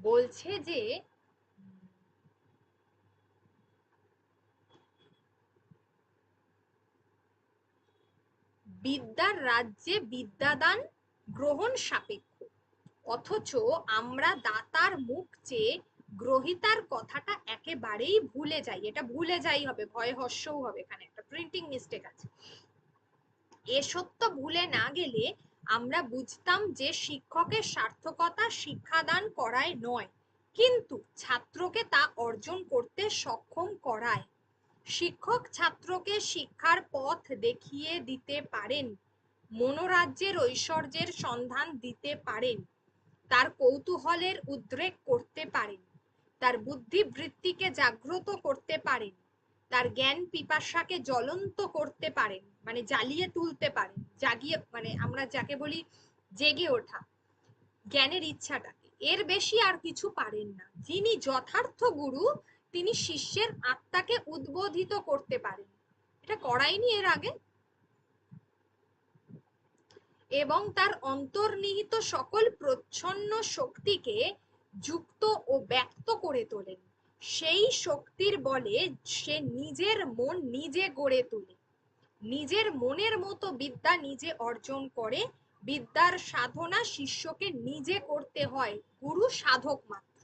বলছে যে বিদ্যার রাজ্যে বিদ্যাদান গ্রহণ সাপেক্ষ, অথচ আমরা দাতার মুখ চেয়ে গ্রহিতার কথাটা একেবারেই ভুলে যাই। এটা ভুলে যাই হবে, ভয় হর্ষও হবে, এখানে একটা প্রিন্টিং মিস্টেক আছে। এ সত্য ভুলে না গেলে আমরা বুঝতাম যে শিক্ষকের সার্থকতা শিক্ষাদান করায় নয়, কিন্তু ছাত্রকে তা অর্জন করতে সক্ষম করায়। শিক্ষক ছাত্রকে শিক্ষার পথ দেখিয়ে দিতে পারেন, মনোরাজ্যের ঐশ্বর্যের সন্ধান দিতে পারেন, তার কৌতূহলের উদ্রেক করতে পারেন, তার বুদ্ধিবৃত্তিকে জাগ্রত করতে পারেন, তার জ্ঞান পিপাসাকে জ্বলন্ত করতে পারেন, মানে জ্বালিয়ে তুলতে পারেন, জাগিয়ে, মানে আমরা যাকে বলি জেগে ওঠা, জ্ঞানের ইচ্ছাটাকে। এর বেশি আর কিছু পারেন না। যিনি যথার্থ গুরু, তিনি শিষ্যের আত্মাকে উদ্বোধিত করতে পারেন। এটা করাইনি এর আগে? এবং তার অন্তর্নিহিত সকল প্রচ্ছন্ন শক্তিকে যুক্ত ও ব্যক্ত করে তোলেন। সেই শক্তির বলে সে নিজের মন নিজে গড়ে তোলে, নিজের মনের মতো বিদ্যা নিজে অর্জন করে। বিদ্যার সাধনা শিষ্যকে নিজে করতে হয়, গুরু সাধক মাত্র।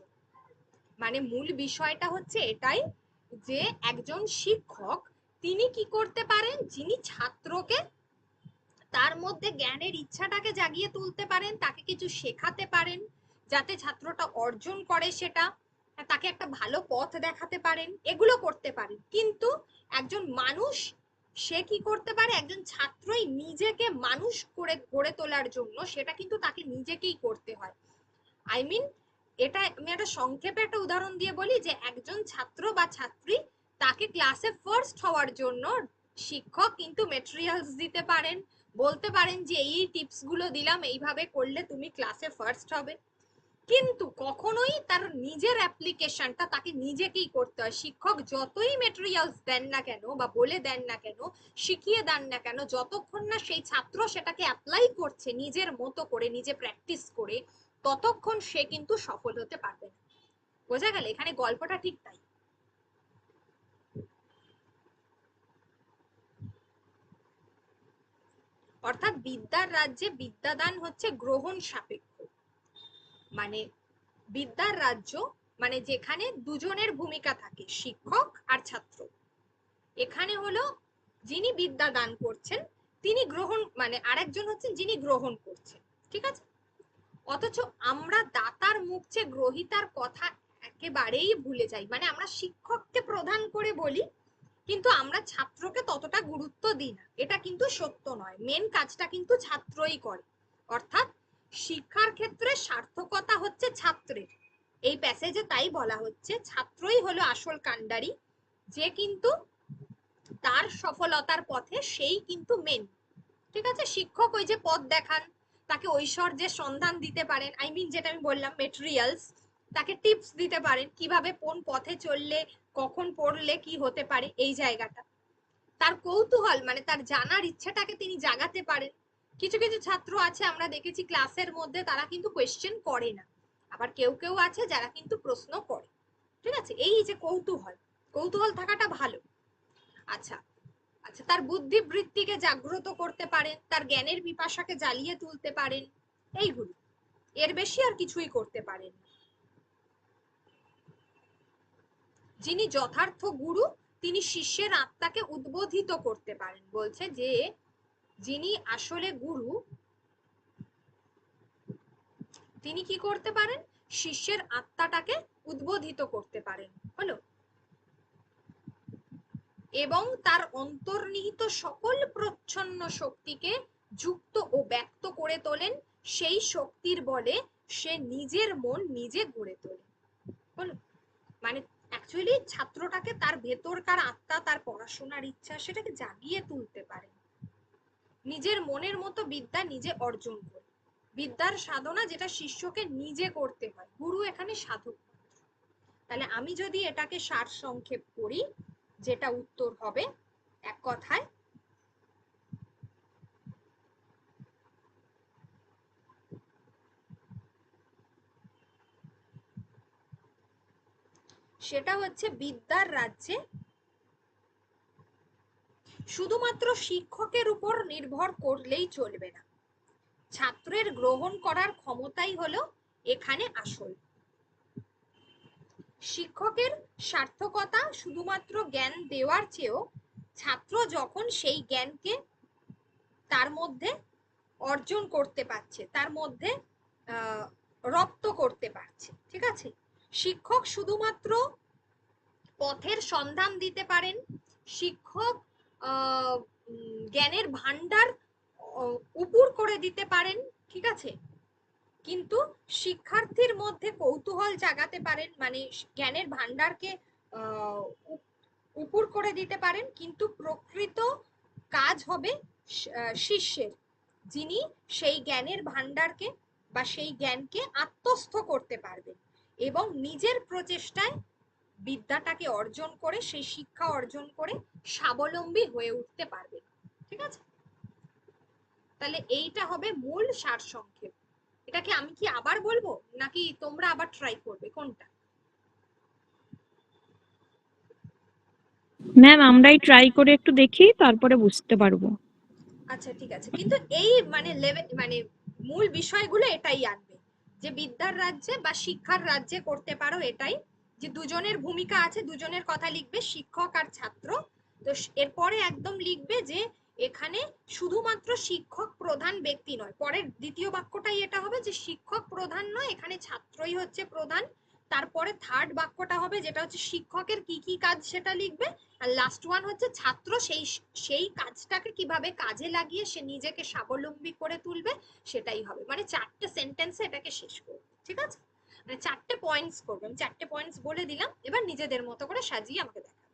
মানে মূল বিষয়টা হচ্ছে এটাই যে একজন শিক্ষক তিনি কি করতে পারেন, যিনি ছাত্রকে তার মধ্যে জ্ঞানের ইচ্ছাটাকে জাগিয়ে তুলতে পারেন, তাকে কিছু শেখাতে পারেন যাতে ছাত্রটা অর্জন করে সেটা, তাকে একটা ভালো পথ দেখাতে পারেন, এগুলো করতে পারেন। কিন্তু একজন মানুষ সে কি করতে পারে, একজন ছাত্রই নিজেকে মানুষ করে গড়ে তোলার জন্য সেটা কিন্তু তাকে নিজেকেই করতে হয়। আই মিন, এটা আমি একটা সংক্ষেপে একটা উদাহরণ দিয়ে বলি যে একজন ছাত্র বা ছাত্রী তাকে ক্লাসে ফার্স্ট হওয়ার জন্য শিক্ষক কিন্তু মেটেরিয়ালস দিতে পারেন, বলতে পারেন যে এই টিপস গুলো দিলাম, এইভাবে করলে তুমি ক্লাসে ফার্স্ট হবে, কিন্তু কখনোই তার নিজের অ্যাপ্লিকেশনটা তাকে নিজেকেই করতে হয়। শিক্ষক যতই মেটেরিয়ালস দেন না কেন বা বলে দেন না কেন, শিখিয়ে দেন না কেন, যতক্ষণ না সেই ছাত্র সেটাকে অ্যাপ্লাই করছে নিজের মতো করে, নিজে প্র্যাকটিস করে, ততক্ষণ সে কিন্তু সফল হতে পারবে না। বোঝা গেল? এখানে গল্পটা ঠিক তাই। অর্থাৎ বিদ্যার রাজ্যে বিদ্যাদান হচ্ছে গ্রহণ সাপেক্ষ। মানে বিদ্যার রাজ্য মানে যেখানে দুজনের ভূমিকা থাকে, শিক্ষক আর ছাত্র। এখানে হলো যিনি বিদ্যা দান করছেন তিনি গ্রহণ, মানে আরেকজন হচ্ছেন যিনি গ্রহণ করছেন, ঠিক আছে? অথচ আমরা দাতার মুখ চেয়ে গ্রহিতার কথা একেবারেই ভুলে যাই। মানে আমরা শিক্ষককে প্রধান করে বলি, কিন্তু আমরা ছাত্রকে ততটা গুরুত্ব দিই না। এটা কিন্তু সত্য নয়, মেন কাজটা কিন্তু ছাত্রই করে। অর্থাৎ শিক্ষার ক্ষেত্রে সার্থকতা হচ্ছে ছাত্রের। এই প্যাসেজে তাই বলা হচ্ছে, ছাত্রই হলো আসল কাণ্ডারি, যে কিন্তু তার সফলতার পথে সেই কিন্তু মেন। ঠিক আছে? শিক্ষক ওই যে পথ দেখান, তাকে ঐশ্বর্যের সন্ধান দিতে পারেন, আই মিন যেটা আমি বললাম মেটেরিয়ালস, তাকে টিপস দিতে পারেন কিভাবে কোন পথে চললে কখন পড়লে কি হতে পারে, এই জায়গাটা। তার কৌতূহল মানে তার জানার ইচ্ছাটাকে তিনি জাগাতে পারেন। কিছু কিছু ছাত্র আছে আমরা দেখেছি ক্লাসের মধ্যে তারা কিন্তু কোয়েশ্চেন করে না, আবার কেউ কেউ আছে যারা কিন্তু প্রশ্ন করে। ঠিক আছে? এই যে কৌতূহল, কৌতূহল থাকাটা ভালো। আচ্ছা, আচ্ছা, তার বুদ্ধিবৃত্তিকে জাগ্রত করতে পারেন, তার জ্ঞানের পিপাসাকে জ্বালিয়ে তুলতে পারেন, এইগুলো। এর বেশি আর কিছুই করতে পারেন। যিনি যথার্থ গুরু, তিনি শিষ্যের আত্মাকে উদ্বোধিত করতে পারেন। বলছে যে যিনি আসলে গুরু তিনি কি করতে পারেন, শিষ্যের আত্মাটাকে উদ্বোধিত করতে পারেন। হলো, এবং তার অন্তর্নিহিত সকল প্রচ্ছন্ন শক্তিকে যুক্ত ও ব্যক্ত করে তোলেন। সেই শক্তির বলে সে নিজের মন নিজে গড়ে তোলে। মানে অ্যাকচুয়ালি ছাত্রটাকে তার ভেতরকার আত্মা, তার পড়াশোনার ইচ্ছা সেটাকে জাগিয়ে তুলতে পারে, নিজের মনের মতো বিদ্যা নিজে অর্জন করে। বিদ্যার সাধনা যেটা শিষ্যকে নিজে করতে হয়, গুরু এখানে সাধক। তাহলে আমি যদি এটাকে সার সংক্ষেপ করি, যেটা উত্তর হবে এক কথায়, সেটা হচ্ছে বিদ্যার রাজ্যে শুধুমাত্র শিক্ষকের উপর নির্ভর করলেই চলবে না, ছাত্রের গ্রহণ করার ক্ষমতাই হলো এখানে আসল। শিক্ষকের সার্থকতা শুধুমাত্র জ্ঞান দেওয়ার চেয়েও ছাত্র যখন সেই জ্ঞানকে তার মধ্যে অর্জন করতে পারছে, তার মধ্যে রপ্ত করতে পারছে, ঠিক আছে। শিক্ষক শুধুমাত্র পথের সন্ধান দিতে পারেন, শিক্ষক জ্ঞানের ভান্ডার উপুর করে দিতে পারেন, ঠিক আছে, কিন্তু শিক্ষার্থীর মধ্যে কৌতূহল জাগাতে পারেন, মানে জ্ঞানের ভান্ডারকে উপুর করে দিতে পারেন, কিন্তু প্রকৃত কাজ হবে শিষ্যের, যিনি সেই জ্ঞানের ভান্ডারকে বা সেই জ্ঞানকে আত্মস্থ করতে পারবেন এবং নিজের প্রচেষ্টায় বিদ্যাটাকে অর্জন করে, সেই শিক্ষা অর্জন করে স্বাবলম্বী হয়ে উঠতে পারবেন, ঠিক আছে। তাহলে এইটা হবে মূল সারসংক্ষেপ। এটাকে আমি কি আবার বলবো নাকি তোমরা আবার ট্রাই করবে, কোনটা? ম্যাম আমরাই ট্রাই করে একটু দেখি, তারপরে বুঝতে পারবো। আচ্ছা ঠিক আছে, কিন্তু এই মানে মানে মূল বিষয়গুলো এটাই আনবে, যে বিদ্যার রাজ্যে বা শিক্ষার রাজ্যে করতে পারো এটাই, যে দুজনের ভূমিকা আছে, দুজনের কথা লিখবে, শিক্ষক আর ছাত্র। তো এরপরে একদম লিখবে যে এখানে শুধুমাত্র শিক্ষক প্রধান ব্যক্তি নয়, পরের দ্বিতীয় বাক্যটাই এটা হবে যে শিক্ষক প্রধান নয়, এখানে ছাত্রই হচ্ছে প্রধান। তারপরে থার্ড বাক্যটা হবে যেটা হচ্ছে শিক্ষকের কি কি কাজ সেটা লিখবে, আর লাস্ট ওয়ান হচ্ছে ছাত্র সেই সেই কাজটাকে কিভাবে কাজে লাগিয়ে সে নিজেকে স্বাবলম্বী করে তুলবে, সেটাই হবে। মানে চারটে সেন্টেন্সে এটাকে শেষ করবে, ঠিক আছে, মানে চারটে পয়েন্টস করবে। আমি চারটে পয়েন্টস বলে দিলাম, এবার নিজেদের মতো করে সাজিয়ে আমাকে দেখাবে।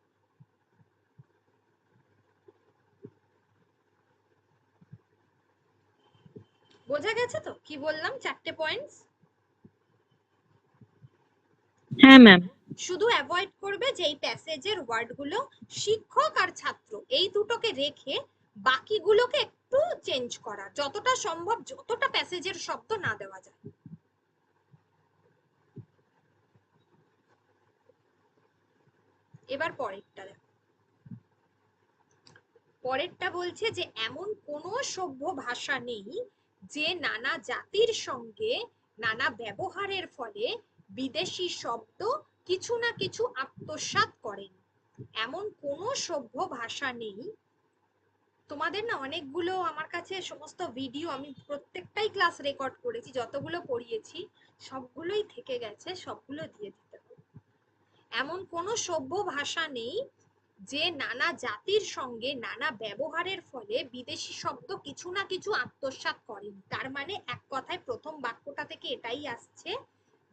বোঝা গেছে তো কি বললাম, চারটে পয়েন্টস? হ্যাঁ ম্যাম। শুধু অ্যাভয়েড করবে যে এই প্যাসেজের ওয়ার্ডগুলো শিক্ষক আর ছাত্র এই দুটোকে রেখে বাকিগুলোকে একটু চেঞ্জ করা, যতটা সম্ভব যতটা প্যাসেজের শব্দ না দেওয়া যায়। এবার পরেরটা দেখো, পরেরটা বলছে যে এমন কোনো সভ্য ভাষা নেই যে নানা জাতির সঙ্গে নানা ব্যবহারের ফলে বিদেশি শব্দ কিছু না কিছু আত্মসাৎ করেন। এমন কোনো সভ্য ভাষা নেই। তোমাদের না অনেকগুলো আমার কাছে সমস্ত ভিডিও, আমি প্রত্যেকটাই ক্লাস রেকর্ড করেছি, যতগুলো পড়িয়েছি সবগুলোই থেকে গেছে, সবগুলো দিয়ে দিতে হবে। এমন কোনো সভ্য ভাষা নেই যে নানা জাতির সঙ্গে নানা ব্যবহারের ফলে বিদেশি শব্দ কিছু না কিছু আত্মসাৎ করেন। তার মানে এক কথায় প্রথম বাক্যটা থেকে এটাই আসছে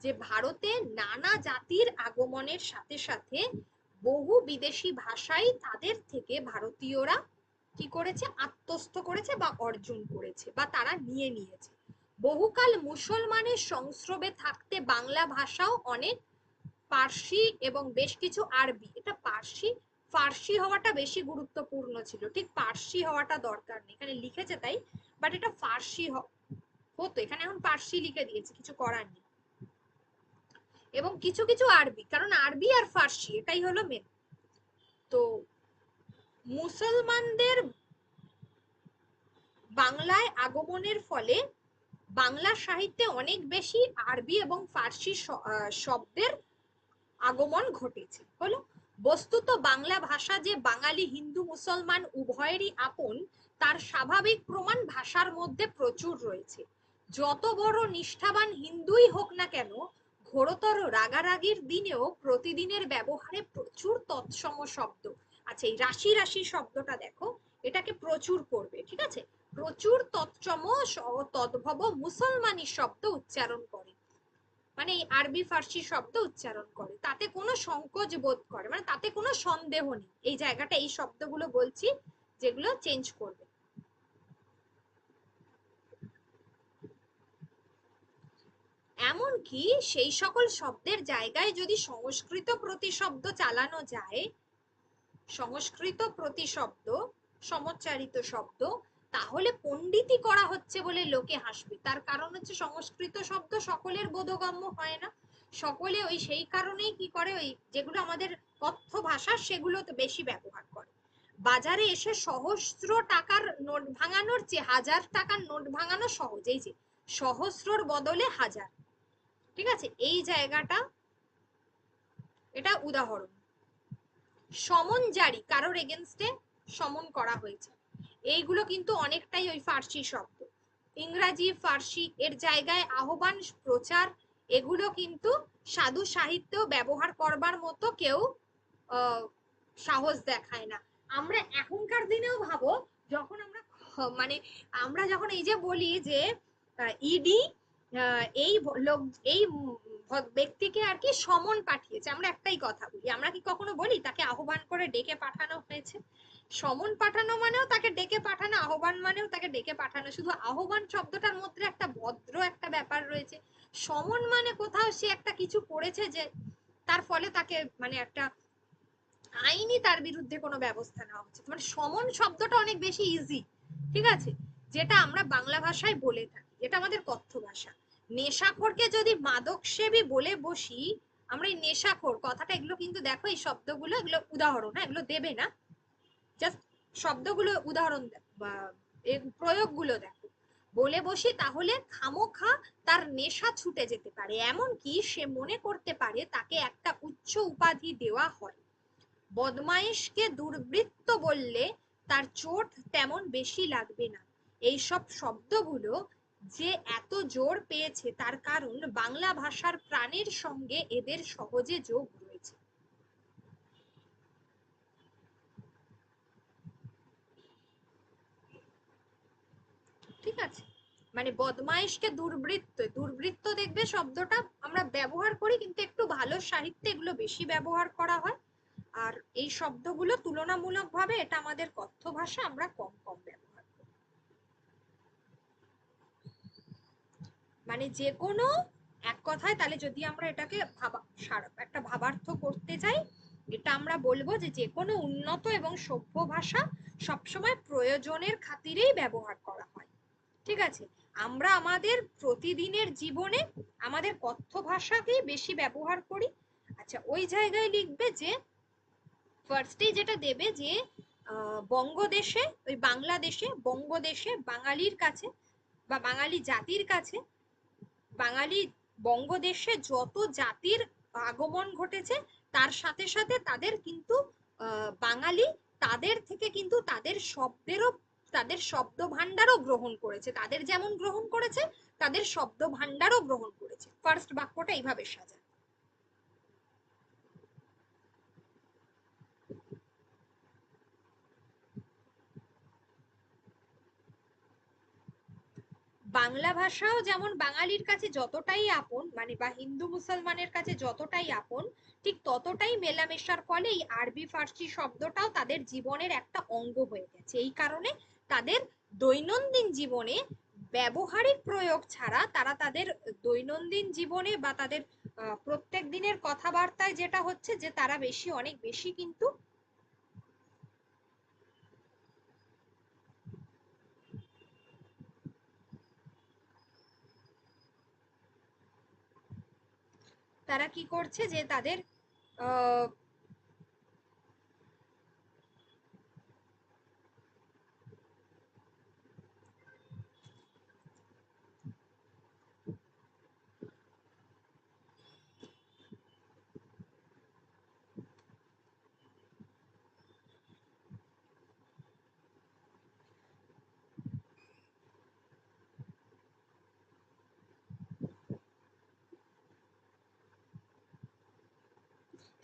যে ভারতে নানা জাতির আগমনের সাথে সাথে বহু বিদেশি ভাষাই তাদের থেকে ভারতীয়রা কি করেছে, আত্মস্থ করেছে বা অর্জন করেছে বা তারা নিয়ে নিয়েছে। বহুকাল মুসলমানের সংস্রবে থাকতে বাংলা ভাষাও অনেক পার্সি এবং বেশ কিছু আরবি, এটা পার্সি ফার্সি হওয়াটা বেশি গুরুত্বপূর্ণ ছিল, ঠিক পার্সি হওয়াটা দরকার নেই, এখানে লিখেছে তাই, বাট এটা ফার্সি হতো, এখানে এখন পার্সি লিখে দিয়েছে, কিছু করার নেই। এবং কিছু কিছু আরবি, কারণ আরবি আর ফার্সি এটাই হলো মেন। তো মুসলমানদের বাংলায় আগমনের ফলে বাংলা সাহিত্যে অনেক বেশি আরবি এবং ফার্সি শব্দের আগমন ঘটেছে। হলো বস্তুত বাংলা ভাষা যে বাঙালি হিন্দু মুসলমান উভয়েরই আপন, তার স্বাভাবিক প্রমাণ ভাষার মধ্যে প্রচুর রয়েছে। যত বড় নিষ্ঠাবান হিন্দুই হোক না কেন, ঘোরতর রাগারাগির দিনেও প্রতিদিনের ব্যবহারে প্রচুর তৎসম শব্দ। আচ্ছা, এই রাশি রাশি শব্দটা দেখো, এটাকে প্রচুর করবে, ঠিক আছে, প্রচুর তৎসম তদ্ভব মুসলমানি শব্দ উচ্চারণ করে, মানে এই আরবি ফার্সি শব্দ উচ্চারণ করে, তাতে কোনো সংকোচ বোধ করে, মানে তাতে কোনো সন্দেহ নেই। এই জায়গাটা এই শব্দগুলো বলছি যেগুলো চেঞ্জ করবে। এমনকি সেই সকল শব্দের জায়গায় যদি সংস্কৃত প্রতিশব্দ চালানো যায়, সংস্কৃত প্রতিশব্দ, সমচ্চারিত শব্দ, তাহলে পণ্ডিতি করা হচ্ছে বলে লোকে হাসবে। তার কারণ হচ্ছে সংস্কৃত শব্দ সকলের বোধগম্য হয় না, সকলে ওই সেই কারণেই কি করে, ওই যেগুলো আমাদের কথ্য ভাষা সেগুলো তো বেশি ব্যবহার করে। বাজারে এসে সহস্র টাকার নোট ভাঙানোর চেয়ে 1000 টাকার নোট ভাঙানো সহজ। এই যে সহস্রর বদলে 1000, ঠিক আছে, এই জায়গাটা, এটা উদাহরণ। সমন জারি, কারোর এগেনস্টে সমন করা হয়েছে, এইগুলো কিন্তু অনেকটাই ওই ফার্সি শব্দ। ইংরাজি ফার্সি এর জায়গায় আহ্বান, প্রচার, এগুলো কিন্তু সাধু সাহিত্যেও ব্যবহার করবার মতো কেউ সাহস দেখায় না। আমরা এখনকার দিনেও ভাবো, যখন আমরা মানে আমরা যখন এই যে বলি যে ইডি এই লোক, এই ব্যক্তিকে আর কি সমন পাঠিয়েছে, আমরা একটাই কথা বলি, আমরা কি কখনো বলি তাকে আহ্বান করে ডেকে পাঠানো হয়েছে? সমন পাঠানো মানেও তাকে ডেকে পাঠানো, আহ্বান মানেও তাকে ডেকে পাঠানো, শুধু আহ্বান শব্দটার মধ্যে একটা ভদ্র একটা ব্যাপার রয়েছে। সমন মানে কোথাও সে একটা কিছু করেছে যে তার ফলে তাকে মানে একটা আইনি তার বিরুদ্ধে কোনো ব্যবস্থা নেওয়া হচ্ছে, মানে সমন শব্দটা অনেক বেশি ইজি, ঠিক আছে, যেটা আমরা বাংলা ভাষায় বলে থাকি, এটা আমাদের কথ্য ভাষা। নেশাখোরকে যদি মাদক সেবী বলে বসি, আমরা এই নেশাখোর কথাটা, এগুলো কিন্তু দেখো এই শব্দগুলো, এগুলো উদাহরণ, হ্যাঁ এগুলো দেবে না, জাস্ট শব্দগুলো উদাহরণ বা এর প্রয়োগগুলো দেখো, বলে বসি, তাহলে খামোখা তার নেশা ছুটে যেতে পারে, এমনকি সে মনে করতে পারে তাকে একটা উচ্চ উপাধি দেওয়া হয়। বদমাইশকে দুর্বৃত্ত বললে তার চোট তেমন বেশি লাগবে না। এইসব শব্দগুলো যে এত জোর পেয়েছে তার কারণ বাংলা ভাষার প্রাণের সঙ্গে এদের সহজে যোগ রয়েছে। ঠিক আছে, মানে বদমাইশকে দুর্বৃত্ত, দুর্বৃত্ত দেখবে শব্দটা আমরা ব্যবহার করি, কিন্তু একটু ভালো সাহিত্যে এগুলো বেশি ব্যবহার করা হয়। আর এই শব্দগুলো তুলনামূলকভাবে এটা আমাদের কথ্য ভাষা, আমরা কম কম ব্যবহার করি। মানে যে কোনো এক কথায়, তাহলে যদি আমরা এটাকে একটা ভাবার্থ করতে চাই, এটা আমরা বলবো যে যে কোনো উন্নত এবং সভ্য ভাষা সবসময় প্রয়োজনের খাতিরেই ব্যবহার করা হয়। ঠিক আছে, আমরা আমাদের প্রতিদিনের জীবনে আমাদের কথ্য ভাষাকেই বেশি ব্যবহার করি। আচ্ছা, ওই জায়গায় লিখবে যে ফার্স্টেই যেটা দেবে যে বঙ্গদেশে, ওই বাংলাদেশে, বঙ্গদেশে বাঙালির কাছে বা বাঙালি জাতির কাছে, বাঙালি বঙ্গদেশে যত জাতির আগমন ঘটেছে, তার সাথে সাথে তাদের কিন্তু বাঙালি তাদের থেকে কিন্তু তাদের শব্দেরও, তাদের শব্দ ভান্ডারও গ্রহণ করেছে, তাদের যেমন গ্রহণ করেছে তাদের শব্দ ভান্ডারও গ্রহণ করেছে। ফার্স্ট বাক্যটা এইভাবে সাজা। বাংলা ভাষাও যেমন বাঙালির কাছে যতটাই আপন, মানে বা হিন্দু মুসলমানের কাছে যতটাই আপন, ঠিক ততটাই মেলামেশার ফলে এই আরবি ফার্সি শব্দটাও তাদের জীবনের একটা অঙ্গ হয়ে গেছে। এই কারণে তাদের দৈনন্দিন জীবনে ব্যবহারিক প্রয়োগ ছাড়া তারা তাদের দৈনন্দিন জীবনে বা তাদের প্রত্যেক দিনের কথাবার্তায় যেটা হচ্ছে যে তারা বেশি, অনেক বেশি কিন্তু তারা কি করছে যে তাদের আহ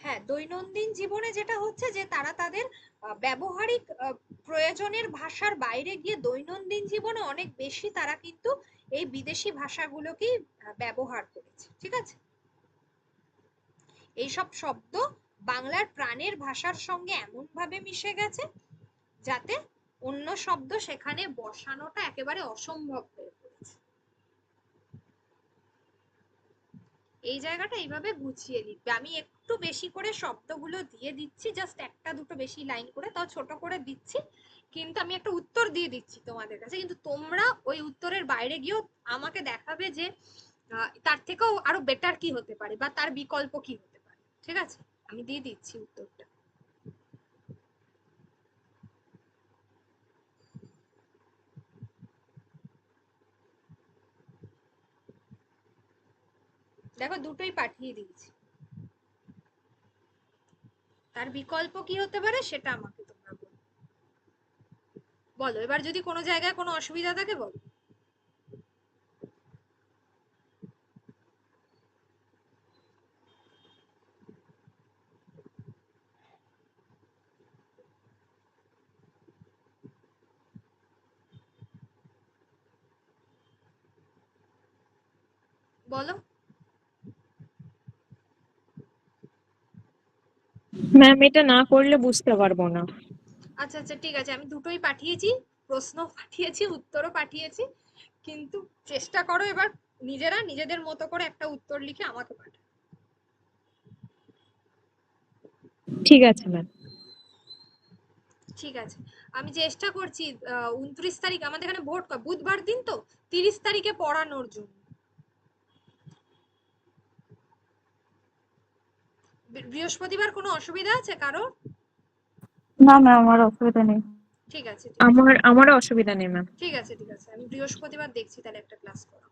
হ্যাঁ, দৈনন্দিন জীবনে যেটা হচ্ছে যে তারা তাদের ব্যবহারিক প্রয়োজনের ভাষার বাইরে গিয়ে দৈনন্দিন জীবনে অনেক বেশি তারা কিন্তু এই বিদেশি ভাষাগুলোকেই ব্যবহার করেছে। ঠিক আছে, এইসব শব্দ বাংলার প্রাণের ভাষার সঙ্গে এমন ভাবে মিশে গেছে যাতে অন্য শব্দ সেখানে বসানোটা একেবারে অসম্ভব হয়ে পড়েছে। এই জায়গাটা এইভাবে গুছিয়ে লিখবে। আমি একটু বেশি করে শব্দগুলো দিয়ে দিচ্ছি, জাস্ট একটা দুটো বেশি লাইন করে, তাও ছোট করে দিচ্ছি, কিন্তু আমি একটা উত্তর দিয়ে দিচ্ছি তোমাদের কাছে, কিন্তু তোমরা ওই উত্তরের বাইরে গিয়েও আমাকে দেখাবে যে তার থেকেও আরো বেটার কি হতে পারে বা তার বিকল্প কি হতে পারে? ঠিক আছে, আমি দিয়ে দিচ্ছি উত্তরটা। দেখো দুটোই পাঠিয়ে দিয়েছি। তার বিকল্প কি হতে পারে সেটা আমাকে তোমরা বলো। বলো এবার, যদি কোনো জায়গায় কোনো অসুবিধা থাকে বলো। বলো। ম্যাম এটা না করলে বুঝতে পারবো না। আচ্ছা আচ্ছা ঠিক আছে, আমি দুটোই পাঠিয়েছি, প্রশ্ন পাঠিয়েছি, উত্তরও পাঠিয়েছি, কিন্তু চেষ্টা করো এবার নিজেরা নিজেদের মতো করে একটা উত্তর লিখে আমাকে পাঠাও। ঠিক আছে ম্যাম। ঠিক আছে, আমি চেষ্টা করছি 29 তারিখ আমাদের এখানে ভোট, বুধবার দিন তো, 30 তারিখে পড়ানোর জন্য। বৃহস্পতিবার কোনো অসুবিধা আছে কারো? না ম্যাম, আমার অসুবিধা নেই। ঠিক আছে ঠিক আছে। আমারও অসুবিধা নেই ম্যাম। ঠিক আছে ঠিক আছে, আমি বৃহস্পতিবার দেখছি তাহলে একটা ক্লাস করা।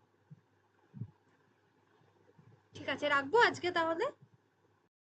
ঠিক আছে, রাখবো আজকে তাহলে।